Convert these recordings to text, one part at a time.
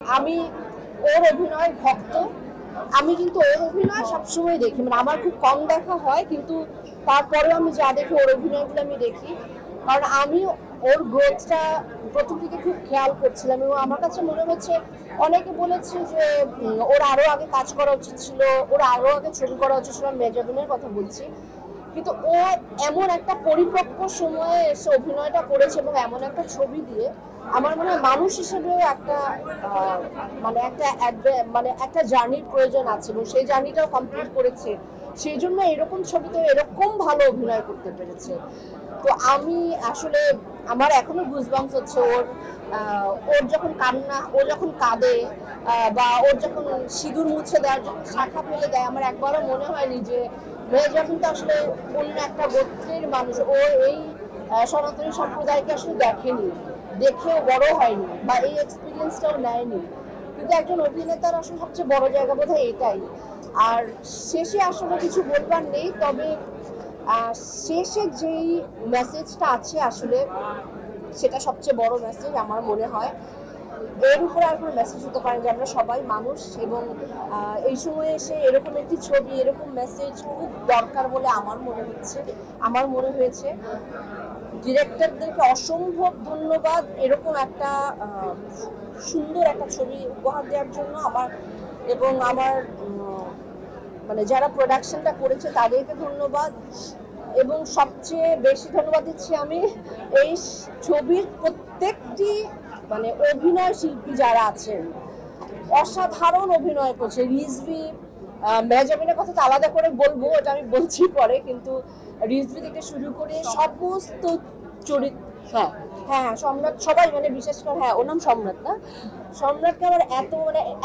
আমি ওর অভিনয়ের ভক্ত। আমি কিন্তু ওর অভিনয় সবসময় দেখি, মানে আমার খুব কম দেখা হয়, কিন্তু তারপরেও আমি যা দেখি ওর অভিনয়গুলো আমি দেখি, কারণ আমি ওর গ্রোথটা প্রথম থেকে খুব খেয়াল করছিলাম এবং আমার কাছে মনে হচ্ছে অনেকে বলেছে যে ওর আরো আগে কাজ করা উচিত ছিল, ওর আরো আগে ছবি করা উচিত ছিল। মেজাবিনের কথা বলছি, কিন্তু ও এমন একটা পরিপক্ক সময়ে এসে অভিনয়টা করেছে এবং এমন একটা ছবি দিয়ে আমার মনে হয় মানুষ হিসেবেও একটা মানে একটা জার্নির প্রয়োজন আছে এবং সেই জার্নিটাও কমপ্লিট করেছে। সেই জন্য এরকম ছবিতে এরকম ভালো অভিনয় করতে পেরেছে। তো আমি আসলে আমার এখনো গুজবাম্পস হচ্ছে ওর যখন কান্না, ও যখন কাঁদে, বা ওর যখন সিঁদুর মুছে দেয়, শাখা ফেলে দেয়, আমার একবারও মনে হয়নি যে মেহেজা কিন্তু আসলে অন্য একটা গোত্রের মানুষ। ও এই সনাতনী সম্প্রদায়কে আসলে দেখেনি, দেখেও বড় হয়নি বা এই এক্সপিরিয়েন্সটাও নেয়নি। কিন্তু একজন অভিনেতার আসলে সবচেয়ে বড় জায়গা বোধহয় এটাই। আর শেষে আসলে কিছু বলবার নেই, তবে শেষে যেই মেসেজটা আছে আসলে সেটা সবচেয়ে বড় মেসেজ আমার মনে হয়। এর উপরে আর কোনো মেসেজ হতে পারে যে আমরা সবাই মানুষ, এবং এই সময়ে এসে এরকম একটি ছবি, এরকম মেসেজ খুব দরকার বলে আমার মনে হয়েছে। ডিরেক্টরদেরকে অসম্ভব ধন্যবাদ এরকম একটা সুন্দর একটা ছবি উপহার দেওয়ার জন্য আমার, এবং আমার মানে যারা প্রোডাকশনটা করেছে তাদেরকে ধন্যবাদ, এবং সবচেয়ে বেশি ধন্যবাদ দিচ্ছি আমি এই ছবির প্রত্যেকটি মানে অভিনয় শিল্পী যারা আছেন, অসাধারণ অভিনয় করছে। রিজভি, মেহজাবিনের কথা তো আলাদা করে বলবো, ওটা আমি বলছি পরে, কিন্তু রিজভি থেকে শুরু করে সমস্ত চরিত্র, হ্যাঁ হ্যাঁ সম্রাট, সবাই মানে বিশেষ করে, হ্যাঁ ওর নাম সম্রাট না, সম্রাটকে আমার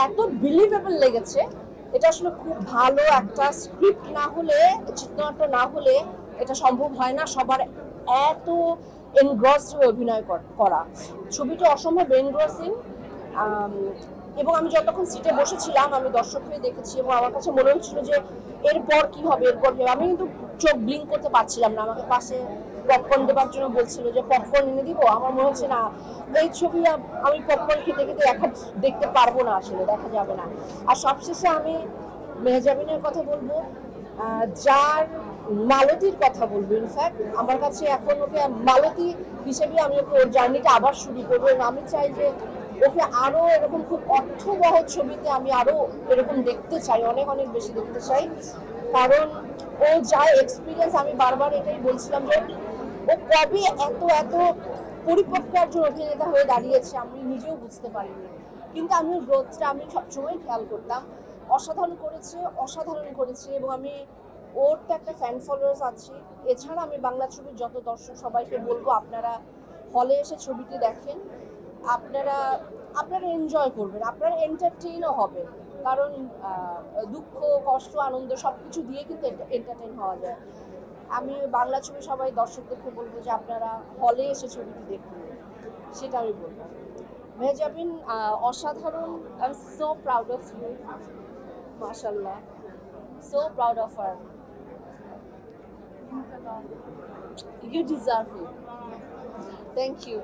এত বিলিভেবল লেগেছে। এটা আসলে খুব ভালো একটা স্ক্রিপ্ট না হলে, চিত্রনাট্য না হলে এটা সম্ভব হয় না সবার এত এনগ্রসড হয়ে অভিনয় করা। ছবিটা অসম্ভব এনগ্রসিং, এবং আমি যতক্ষণ সিটে বসেছিলাম আমি দর্শক হয়ে দেখেছি এবং আমার কাছে মনে হচ্ছিল যে এরপর কি হবে, এরপর কি হবে। আমি কিন্তু চোখ ব্লিঙ্ক করতে পারছিলাম না। আমাকে পাশে পপকর্ন দেবার জন্য বলছিল যে পপকর্ন এনে দিব। আমার মনে হচ্ছে না, এই ছবি আমি পপকর্ন খেতে খেতে দেখতে পারবো না, আসলে দেখা যাবে না। আর সবশেষে আমি মেহজাবিনের কথা বলবো, যার মালতীর কথা বলবো। ইনফ্যাক্ট আমার কাছে এখন ওকে মালতী হিসেবে আমি ওকে ওর জার্নিটা আবার শুরু করবো, এবং আমি চাই যে ওকে আরো এরকম খুব অর্থবহ ছবিতে আমি আরো এরকম দেখতে চাই, অনেক অনেক বেশি দেখতে চাই। কারণ ও যা এক্সপিরিয়েন্স, আমি বারবার এটাই বলছিলাম যে ও কবে এত এত পরিপক্ক একজন অভিনেতা হয়ে দাঁড়িয়েছে আমি নিজেও বুঝতে পারিনি। কিন্তু আমি ওর গ্রোথটা আমি সবসময় খেয়াল করতাম। অসাধারণ করেছে এবং আমি ওর তো একটা ফ্যান ফলোয়ার্স আছে। এছাড়া আমি বাংলা ছবির যত দর্শক সবাইকে বলবো আপনারা হলে এসে ছবিটি দেখেন, আপনারা আপনারা এনজয় করবেন, আপনারা এন্টারটেইনও হবেন। কারণ দুঃখ, কষ্ট, আনন্দ সবকিছু দিয়ে কিন্তু এন্টারটেইন হওয়া যায়। আমি বাংলা ছবি সবাই দর্শকদেরকে বলবো যে আপনারা হলে এসে ছবিটি দেখুন, সেটা আমি বলবো। মেহজাবিন অসাধারণ। I am so proud of you, মাশাআল্লাহ, so proud of her. You deserve it. Thank you.